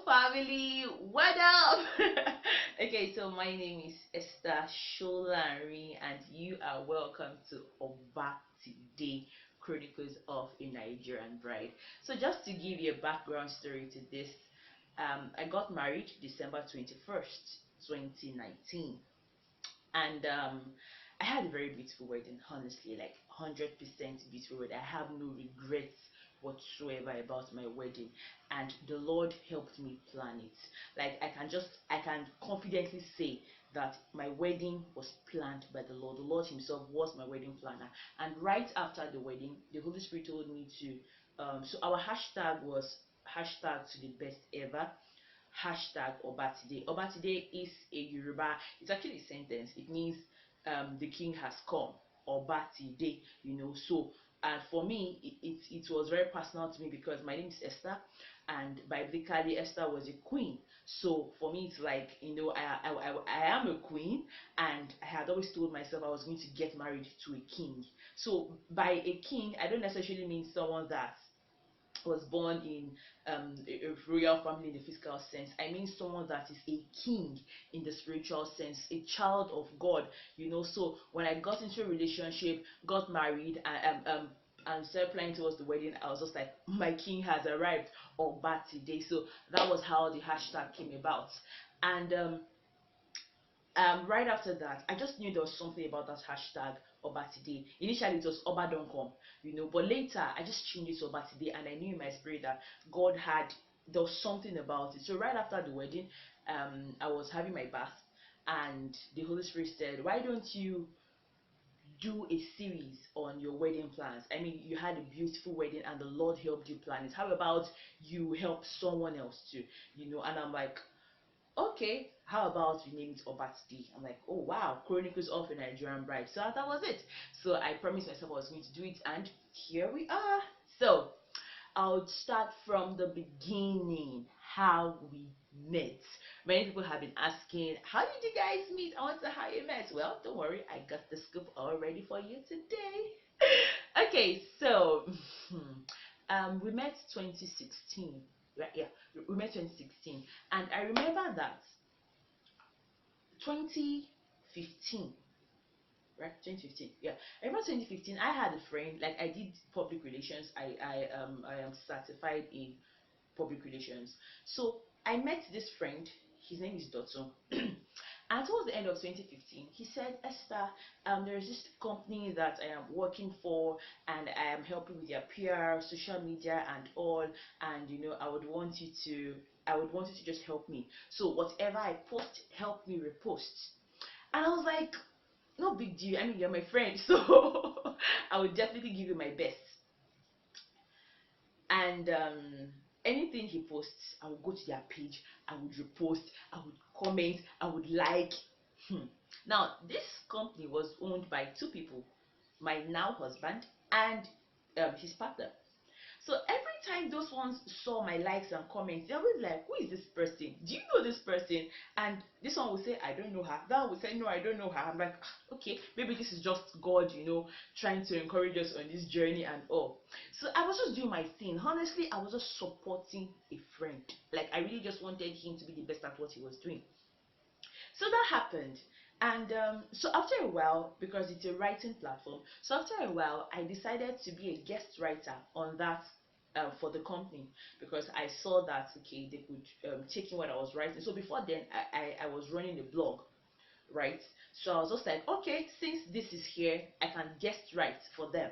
family, what up? Okay, so my name is Esther Sholari, and you are welcome to Obatide, Chronicles of a Nigerian Bride. So, just to give you a background story to this, I got married December 21st, 2019, and I had a very beautiful wedding, honestly, like 100% beautiful wedding. I have no regrets whatsoever about my wedding, and the Lord helped me plan it. Like, I can confidently say that my wedding was planned by the Lord. The Lord Himself was my wedding planner. And right after the wedding, the Holy Spirit told me to. So our hashtag was hashtag to the best ever, hashtag Obatide. Obatide is a Yoruba, it's actually a sentence. It means the king has come. Obatide, So, and for me, it was very personal to me because my name is Esther, and biblically, Esther was a queen. So, for me, it's like, I am a queen, and I had always told myself I was going to get married to a king. So, by a king, I don't necessarily mean someone that was born in a royal family in the physical sense. I mean someone that is a king in the spiritual sense, a child of God. So when I got into a relationship, got married, and started planning towards the wedding, I was just like, my king has arrived, or bad today. So that was how the hashtag came about. And right after that, I just knew there was something about that hashtag Oba today. Initially, it was Oba don't come, but later I just changed it to Oba today, and I knew in my spirit that God had there was something about it. So right after the wedding, I was having my bath, and the Holy Spirit said, "Why don't you do a series on your wedding plans? I mean, you had a beautiful wedding, and the Lord helped you plan it. How about you help someone else too?" And I'm like, okay, how about we name it Obatide? I'm like, oh wow, Chronicles of a Nigerian Bride. So that was it. So I promised myself I was going to do it, and here we are. So I would start from the beginning, how we met. Many people have been asking, how did you guys meet? I want to know how you met. Well, don't worry, I got the scoop all ready for you today. Okay, so we met 2016. Right, yeah, we met 2016, and I remember that 2015, right? 2015, yeah. I remember 2015. I had a friend. Like, I did public relations. I am certified in public relations. So I met this friend. His name is Dotso. And towards the end of 2015, he said, Esther, there's this company that I am working for, and I am helping with their PR, social media, and all. And I would want you to just help me. So whatever I post, help me repost. And I was like, no big deal. I mean, you're my friend, so I would definitely give you my best. And anything he posts, I would go to their page, I would repost, I would comment, I would like. Hmm. Now, this company was owned by two people, my now husband and his partner. So every time those ones saw my likes and comments, they're always like, who is this person? Do you know this person? And this one will say, I don't know her. That one will say, no, I don't know her. I'm like, "Ah, okay, maybe this is just God, trying to encourage us on this journey and all." So I was just doing my thing. Honestly, I was just supporting a friend. Like, I really just wanted him to be the best at what he was doing. So that happened. And so after a while, because it's a writing platform, so after a while, I decided to be a guest writer on that, for the company, because I saw that, okay, they could take in what I was writing. So before then, I was running a blog, right? So I was just like, okay, since this is here, I can guest write for them.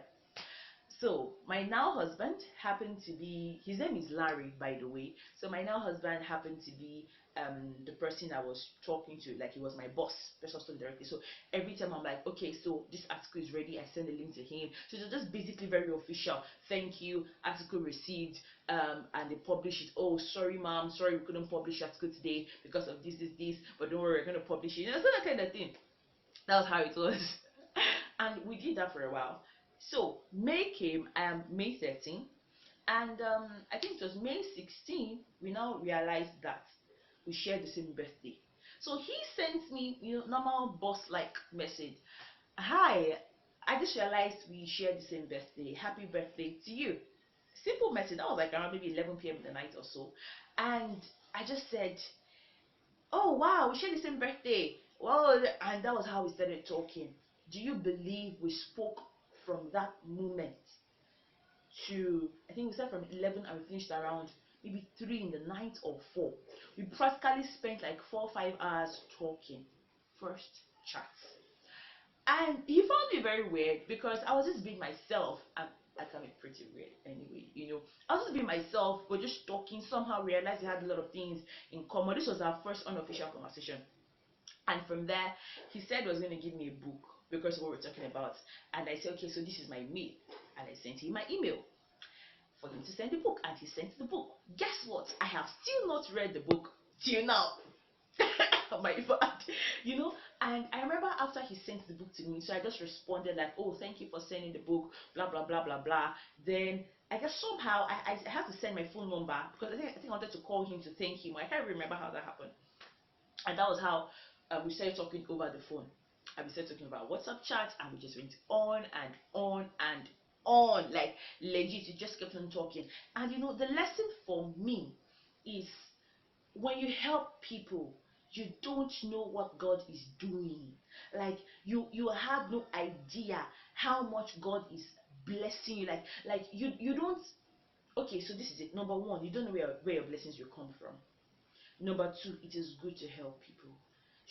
So my now husband happened to be, his name is Larry, by the way. So my now husband happened to be the person I was talking to, like he was my boss, personal directly. So every time I'm like, okay, so this article is ready, I send the link to him. So it's just basically very official. Thank you, article received, and they publish it. Oh, sorry, mom, sorry we couldn't publish the article today because of this, but don't worry, we're gonna publish it. So that kind of thing. That was how it was. And we did that for a while. So May came, May 13, and I think it was May 16, we now realized that we shared the same birthday. So he sent me, normal boss like message. Hi, I just realized we share the same birthday. Happy birthday to you. Simple message. That was like around maybe 11 p.m. in the night or so. And I just said, "Oh wow, we share the same birthday." Well, and that was how we started talking. Do you believe we spoke from that moment to, I think we started from 11 and we finished around maybe 3 in the night or 4. We practically spent like 4 or 5 hours talking. First chat. And he found me very weird because I was just being myself. I can be pretty weird anyway. I was just being myself, but just talking. Somehow realized we had a lot of things in common. This was our first unofficial conversation. And from there, he said he was going to give me a book because of what we're talking about. And I said, okay, so this is my mail. And I sent him my email for him to send the book. And he sent the book. Guess what? I have still not read the book till now. My bad, you know. And I remember after he sent the book to me, so I just responded like, "Oh, thank you for sending the book, blah blah blah blah blah." Then I guess somehow I had to send my phone number because I think I wanted to call him to thank him. I can't remember how that happened, and that was how we started talking over the phone. And we started talking about WhatsApp chat, and we just went on and on and on, like legit. We just kept on talking, and the lesson for me is when you help people, you don't know what God is doing. Like you have no idea how much God is blessing you. Like you don't. Okay, so this is it. Number one, you don't know where your blessings will come from. Number two, it is good to help people.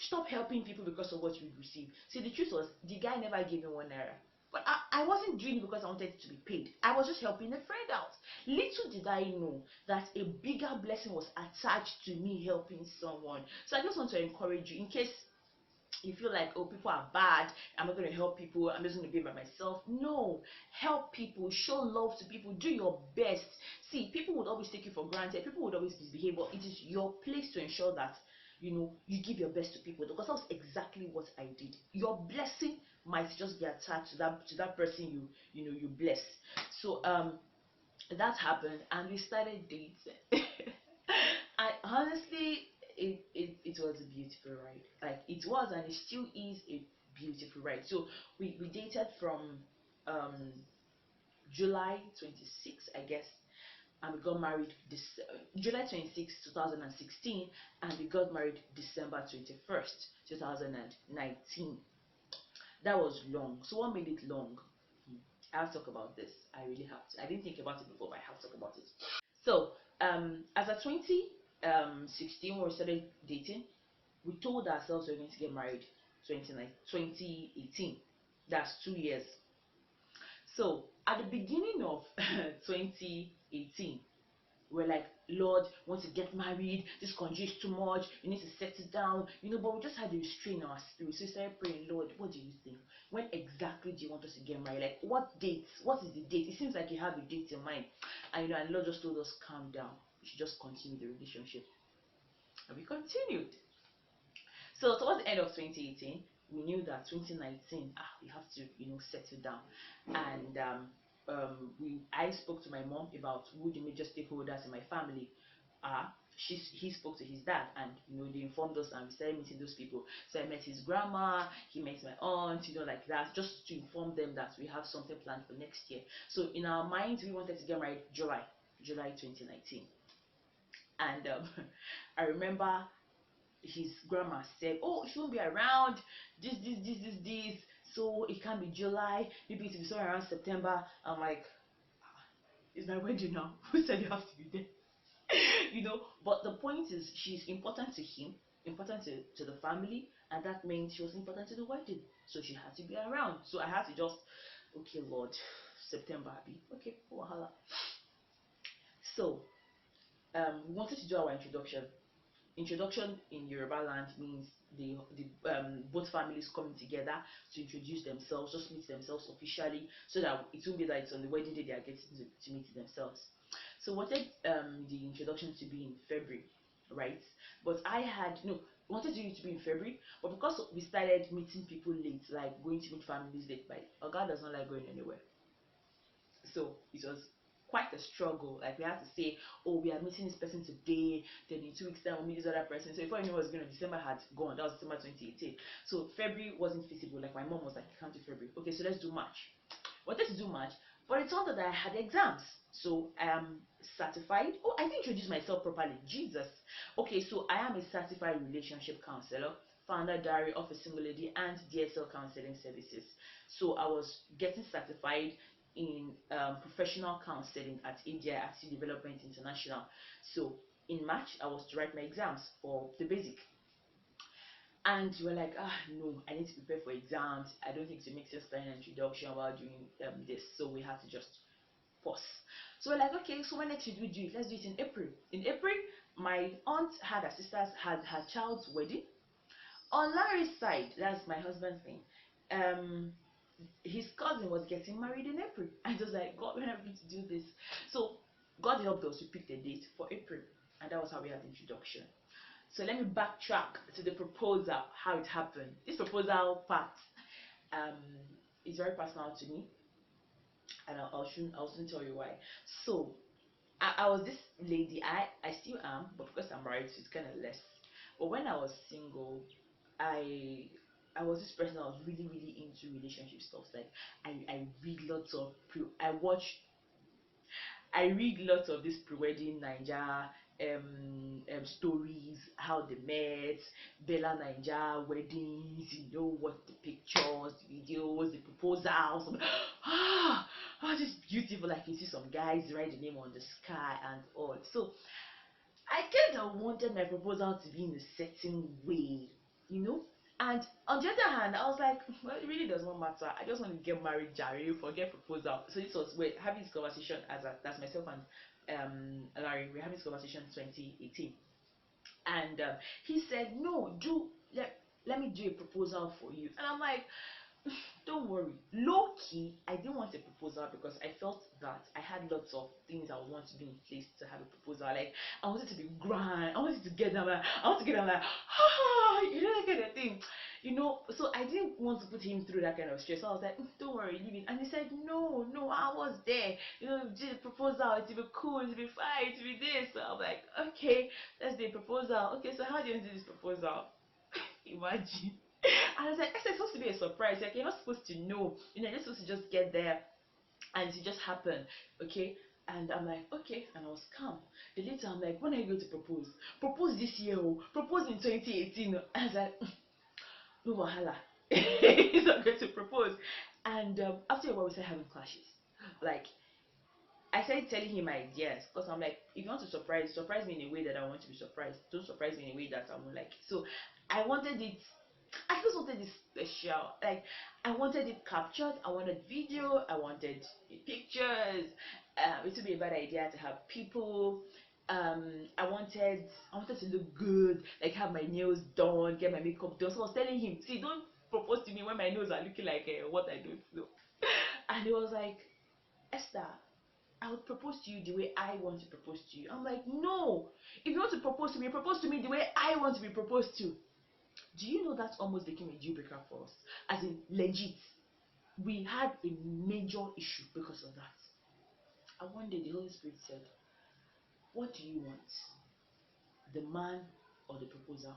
Stop helping people because of what you receive. See, the truth was, the guy never gave me 1 naira. But I wasn't doing it because I wanted to be paid. I was just helping a friend out. Little did I know that a bigger blessing was attached to me helping someone. So I just want to encourage you, in case you feel like, oh, people are bad, I'm not going to help people, I'm just going to be by myself. No, help people, show love to people, do your best. See, people would always take you for granted, people would always misbehave, but it is your place to ensure that you give your best to people, because that's exactly what I did. Your blessing might just be attached to that person you bless. So that happened and we started dating. I honestly, it was a beautiful ride. Like, it was and it still is a beautiful ride. So we dated from um July 26th, I guess, and we got married this July 26th, 2016, and we got married December 21st, 2019. That was long. So what made it long? I have to talk about this. I really have to. I didn't think about it before, but I have to talk about it. So, as a 2016, when we started dating, we told ourselves we were going to get married 2018. That's 2 years. So, at the beginning of 2018, we're like, Lord, we want to get married. This country is too much. You need to settle down. But we just had to restrain our spirit. So we started praying, Lord, what do you think? When exactly do you want us to get married? Like, what date? What is the date? It seems like you have a date in mind. And Lord just told us, calm down. We should just continue the relationship. And we continued. So towards the end of 2018, we knew that 2019, we have to, settle down. And I spoke to my mom about who the major stakeholders in my family are. He spoke to his dad, and they informed us, and we started meeting those people. So I met his grandma, he met my aunt, like that, just to inform them that we have something planned for next year. So in our minds, we wanted to get married July 2019. And I remember his grandma said, "Oh, she won't be around. This. So it can't be July. Maybe it will be somewhere around September." I'm like, "It's my wedding now. Who said you have to be there?" But the point is, she's important to him, important to the family, and that means she was important to the wedding. So she had to be around. So I had to just, okay, Lord, September, Abby. Okay, wahala. So we wanted to do our introduction. Introduction in Yoruba land means the both families coming together to introduce themselves, just meet themselves officially, so that it won't be that it's on the wedding day they are getting to meet themselves. So wanted the introduction to be in February, right? But I had no wanted it to be in February, but because we started meeting people late, like going to meet families late, by God does not like going anywhere. So it was quite a struggle. Like, we had to say, oh, we are meeting this person today, then in 2 weeks time we'll meet this other person. So before I knew what was going on, December had gone. That was December 2018. So February wasn't feasible. Like, my mom was like, you can't do February. Okay, so let's do March. Wanted to do March, but it turned out that I had exams. So I am certified. Oh, I didn't introduce myself properly. Jesus. Okay, so I am a certified relationship counselor, founder diary of a single lady, and DSL counseling services. So I was getting certified in professional counseling at India Active Development International. So in March, I was to write my exams for the basic. And we were like, no, I need to prepare for exams. I don't think it makes sense planning an introduction while doing this. So we had to just pause. So we're like, okay, so when next should we do it? Let's do it in April. In April, my aunt had her sisters had her child's wedding. On Larry's side, that's my husband's thing. Um, his cousin was getting married in April. I was like, God, when are we going to do this? So God helped us to pick the date for April, and that was how we had the introduction. So let me backtrack to the proposal, how it happened. This proposal part um, is very personal to me, and I'll soon tell you why. So I was this lady. I still am, but because I'm married, so it's kind of less. But when I was single, I I was this person that was really into relationship stuff. Like I read lots of I read lots of this pre-wedding Niger stories, how they met, Bella Niger weddings, what the pictures, the videos, the proposals. This is beautiful. Like you see some guys write the name on the sky and all. So I kind of wanted my proposal to be in a certain way, you know. And on the other hand, I was like, well, it really does not matter. I just want to get married, Jerry, forget proposal. So this was we're having this conversation that's myself and Larry. We're having this conversation 2018, and he said, no, let me do a proposal for you. And I'm like, don't worry. Low key, I didn't want a proposal because I felt that I had lots of things I would want to be in place to have a proposal. Like I wanted to be grand. I wanted to get them like I want to get them like that kind of thing. So I didn't want to put him through that kind of stress. So I was like, don't worry, leave it. And he said, no, I was there. Do the proposal. It will be cool. It will be fine. It will be this. So I'm like, okay, that's the proposal. Okay, so how do you want to do this proposal? Imagine. And I was like, it's supposed to be a surprise. Like you're not supposed to know. You're just supposed to just get there and it just happened. Okay. And I'm like, okay, and I was calm. The later I'm like, when are you going to propose? Propose this year, propose in 2018. I was like, no wahala. He's not going to propose. And after a while, we started having clashes. Like I started telling him my ideas because I'm like, if you want to surprise me in a way that I want to be surprised. Don't surprise me in a way that I won't like. So I wanted it. I just wanted it special. Like I wanted it captured. I wanted video. I wanted pictures. It would be a bad idea to have people. I wanted to look good. Like have my nails done, get my makeup done. So I was telling him, see, don't propose to me when my nails are looking like what I don't know. And he was like, Esther, I would propose to you the way I want to propose to you. I'm like, no. If you want to propose to me the way I want to be proposed to. Do you know that almost became a deal breaker for us? As in, legit. We had a major issue because of that. And one day the Holy Spirit said, what do you want? The man or the proposal?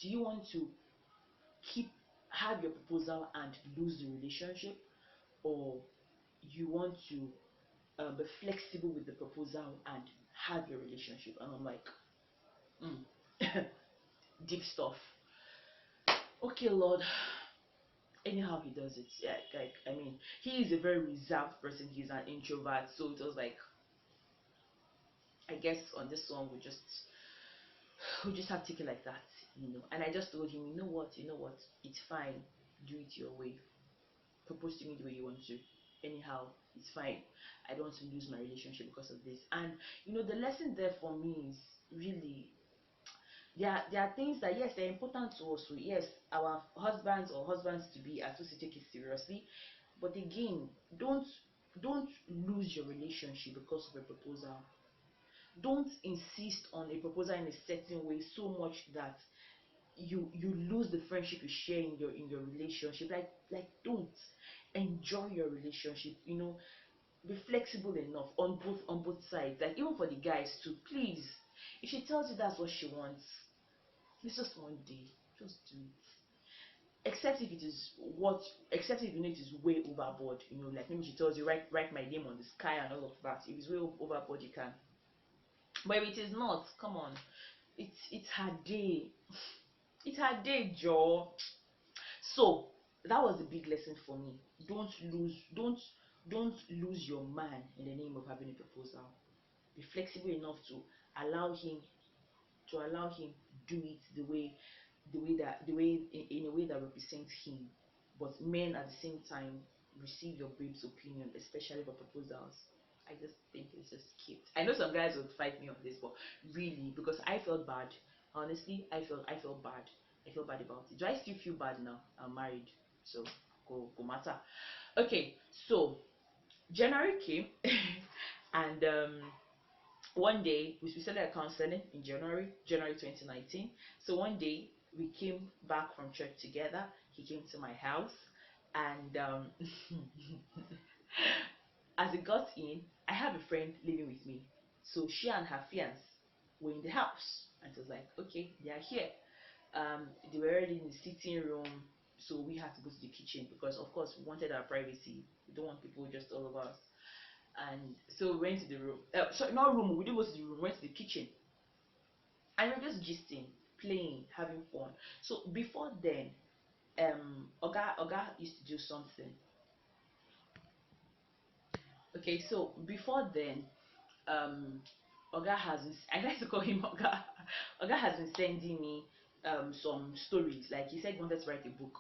Do you want to keep have your proposal and lose the relationship? Or you want to be flexible with the proposal and have your relationship? And I'm like, deep stuff. Okay, Lord. Anyhow, he does it. Yeah, like I mean, he is a very reserved person. He's an introvert, so it was like, I guess on this one we just have to take it like that. And I just told him, you know what, it's fine. Do it your way. Propose to me the way you want to. Anyhow, it's fine. I don't want to lose my relationship because of this. And the lesson there for me is really there are things that, yes, they're important to us. So yes, our husbands or husbands to be are supposed to take it seriously. But again, don't lose your relationship because of a proposal. Don't insist on a proposal in a certain way so much that you lose the friendship you share in your relationship. Like don't enjoy your relationship. Be flexible enough on both sides. Like even for the guys too, please. If she tells you that's what she wants, it's just one day. Just do it. except if it is what, except if you know it is way overboard, you know, like maybe she tells you write my name on the sky and all of that. If it's way overboard, you can. But if it is not, come on, it's her day. It's her day, Joe. So that was the big lesson for me. Don't lose your man in the name of having a proposal. Be flexible enough to allow him allow him do it the way in a way that represents him. But men at the same time receive your babe's opinion, especially for proposals. I just think it's just cute. I know some guys would fight me on this, but really, because I felt bad. Honestly, I felt bad. I feel bad about it. Do I still feel bad now? I'm married, so go matter. Okay, so January came, and one day we started counseling in January 2019. So one day we came back from church together. He came to my house, and as he got in, I have a friend living with me. So she and her fiance were in the house, and it was like, okay, they are here. They were already in the sitting room, so we had to go to the kitchen because, of course, we wanted our privacy. We don't want people just all over us. And so we went to the room. Sorry, not room. We didn't go to the room. We went to the kitchen, and we were just gisting, playing, having fun. So before then, Oga used to do something. Okay, so before then, um Oga has been, I like to call him Oga. Oga has been sending me some stories. Like he said he wanted to write a book.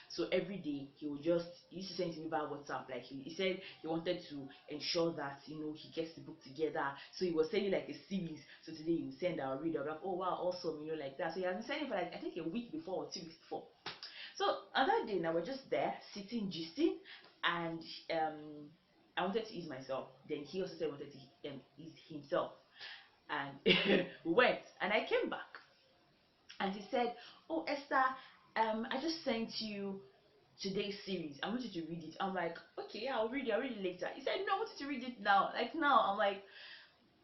So every day he used to send to me via WhatsApp. Like he said he wanted to ensure that he gets the book together. So he was sending like a series. So today he will send, I'll read, I'll be like, oh wow, awesome, like that. So he has been sending for like I think a week before or 2 weeks before. So another day now we're just there sitting gisting, and I wanted to ease myself. Then he also said he wanted to ease himself, and we went. And I came back, and he said, "Oh Esther, I just sent you today's series. I want you to read it." I'm like, "Okay, I'll read it. I'll read it later." He said, "No, I want you to read it now, like now." I'm like,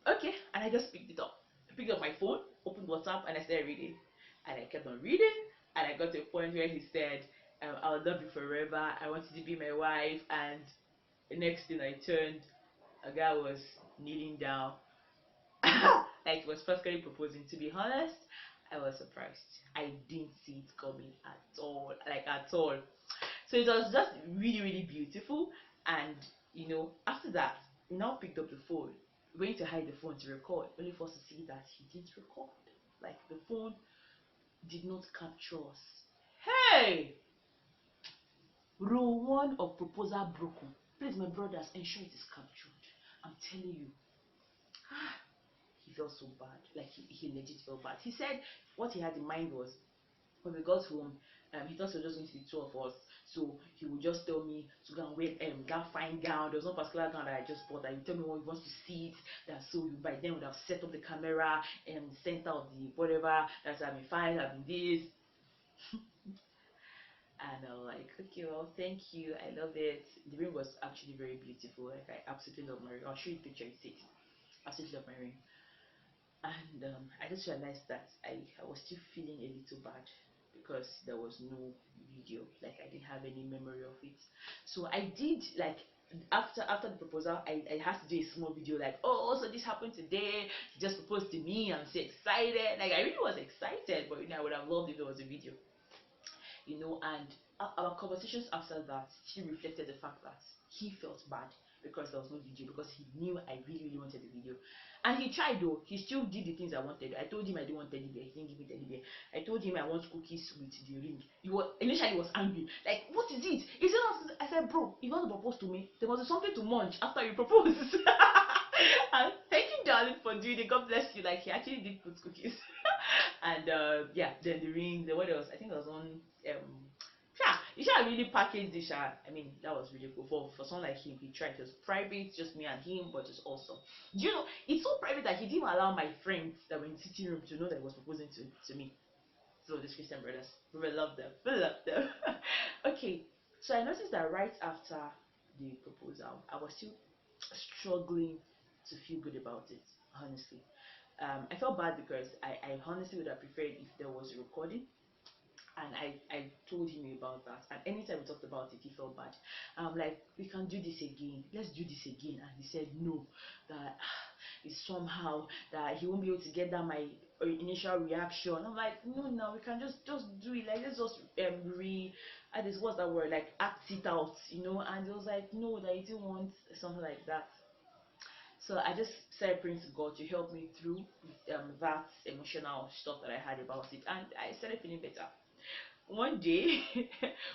"Okay," and I just picked it up. I picked up my phone, opened WhatsApp, and I started reading. And I kept on reading, and I got to a point where he said, "I'll love you forever. I want you to be my wife." And the next thing I turned, a guy was kneeling down, like he was practically proposing. To be honest, I was surprised. I didn't see it coming at all, like at all. So it was just really, really beautiful. And after that, we now picked up the phone, went to hide the phone to record, only for us to see that he didn't record. Like the phone did not capture us. Hey! Rule one of proposal broken. Please, my brothers, ensure it is captured. I'm telling you. He felt so bad. Like he legit felt bad. He said what he had in mind was when we got home, he thought it was just going to be two of us. So he would just tell me to go and wear that fine gown. There was no particular gown that I just bought. That he tell me what he wants to see it. That so you by then would have set up the camera and center of the whatever. That's I've been fine. I've been this. And I was like, okay, well, thank you. I love it. The ring was actually very beautiful. Like I absolutely love my ring. I'll show you a picture. It's it. Absolutely love my ring. And I just realized that I was still feeling a little bad because there was no video. Like I didn't have any memory of it. So I did, like, after the proposal, I had to do a small video like, oh, so this happened today. He just proposed to me. I'm so excited. Like I really was excited, but I would have loved if there was a video. And our conversations after that still reflected the fact that he felt bad because there was no video, because he knew I really, really wanted the video. And he tried though, he still did the things I wanted. I told him I didn't want teddy bear, he didn't give me teddy bear. I told him I want cookies with the ring. Initially he was angry, like, what is it? Is it not? I said, bro, you want to propose to me, there must be something to munch after you propose. And thank you, darling, for doing it. God bless you. Like, he actually did put cookies. And yeah, then the ring, the what else? I think it was on yeah, you should have really packaged this. I mean, that was really cool. For someone like him, he tried. It was private, just me and him, but it's awesome. Do you know, it's so private that he didn't allow my friends that were in the sitting room to know that he was proposing to me. So these Christian brothers, we will love them. We love them. Okay, so I noticed that right after the proposal, I was still struggling to feel good about it, honestly. I felt bad because I honestly would have preferred if there was a recording. and I told him about that, and anytime we talked about it he felt bad. I'm like, we can do this again, let's do this again, and he said no, that it's somehow that he won't be able to get that my initial reaction. I'm like, no, we can just do it, like let's just this, what's that word, like act it out, and he was like no, that he didn't want something like that. So I just started praying to God to help me through that emotional stuff that I had about it, and I started feeling better. One day,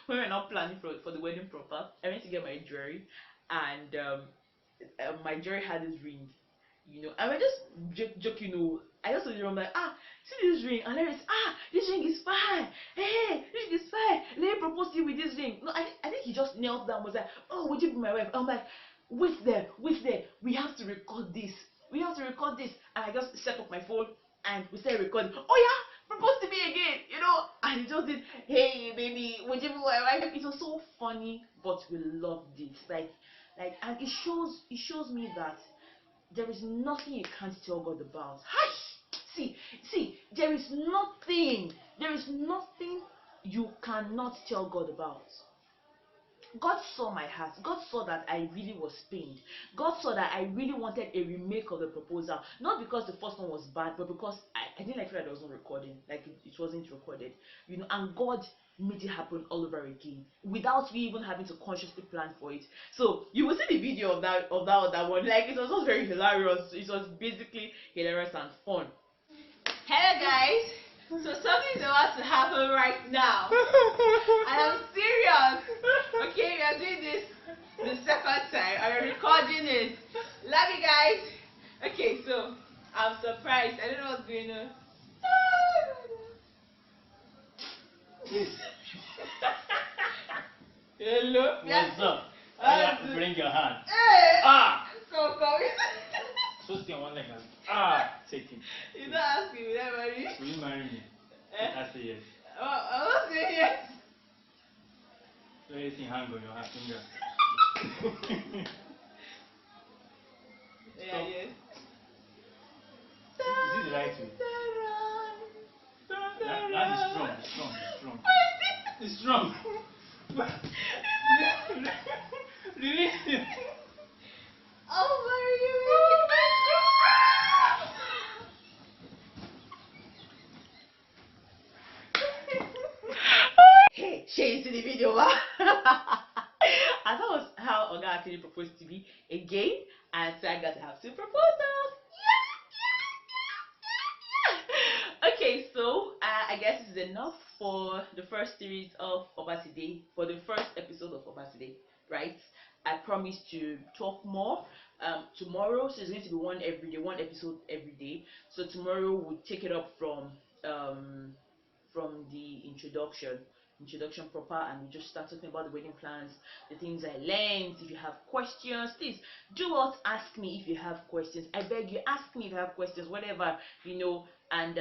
when we were not planning for the wedding proper, I went to get my jewelry, and my jewelry had this ring, and we're just joking, I just told you, I'm like, see this ring, and Larry said, this ring is fine, hey, this ring is fine, let me propose to you with this ring. No, I think he just knelt down, was like, oh, would you be my wife? I'm like, wait there, we have to record this, and I just set up my phone, and we started recording. Oh yeah, propose to me again, and he just did, hey baby, would you be my wife? It was so funny, but we loved it, and it shows me that there is nothing you can't tell God about. Hi! See, there is nothing you cannot tell God about. God saw my heart. God saw that I really was pained. God saw that I really wanted a remake of the proposal. Not because the first one was bad, but because I didn't like that it wasn't recording. Like it wasn't recorded. And God made it happen all over again without me even having to consciously plan for it. So you will see the video of that other one. Like it was just very hilarious. It was basically hilarious and fun. Hello guys. So something's about to happen right now. And I'm serious. Okay, we are doing this the second time. I'm recording it. Love you guys. Okay, so I'm surprised. I don't know what's going on. Hello. What's up? Bring your hand. Hey. Come. So stay on one leg. Take it. You don't ask me, will I marry you? Will you marry me? I say yes. I won't say yes. Let me see hand on your hand finger. Yeah, yes. Is it the right way? That is strong. It's strong. Release it. I'll marry you. Hey, share it to the video, ma. And that was how Oga actually proposed to me again, and so I got to have two proposals. Okay, so I guess this is enough for the first series of Obatide, for the first episode of Obatide, right? I promise to talk more tomorrow. So it's going to be one episode every day. So tomorrow we'll take it up from the introduction proper, and we just start talking about the wedding plans, the things I learned. If you have questions, please do not ask me. If you have questions, I beg you, ask me if you have questions, whatever, and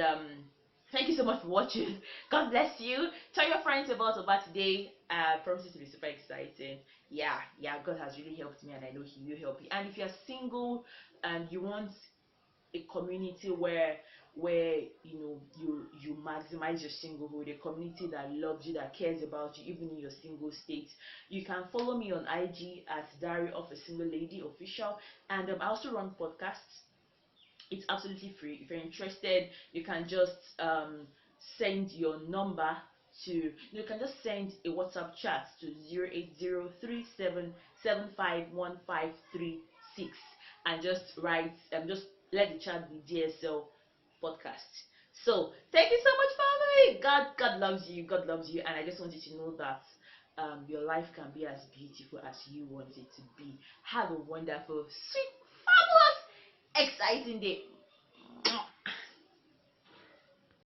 thank you so much for watching. God bless you. Tell your friends about today. Promises to be super exciting. Yeah, God has really helped me, and I know He will help you. And if you're single and you want a community where you maximize your singlehood, a community that loves you, that cares about you even in your single state, you can follow me on IG at Diary of a Single Lady Official, and I also run podcasts. It's absolutely free. If you're interested, you can just send your number to, you can just send a WhatsApp chat to 08037751536, and just let the chat be DSL podcast. So thank you so much, family. God loves you. God loves you, and I just want you to know that your life can be as beautiful as you want it to be. Have a wonderful, sweet, fabulous, exciting day.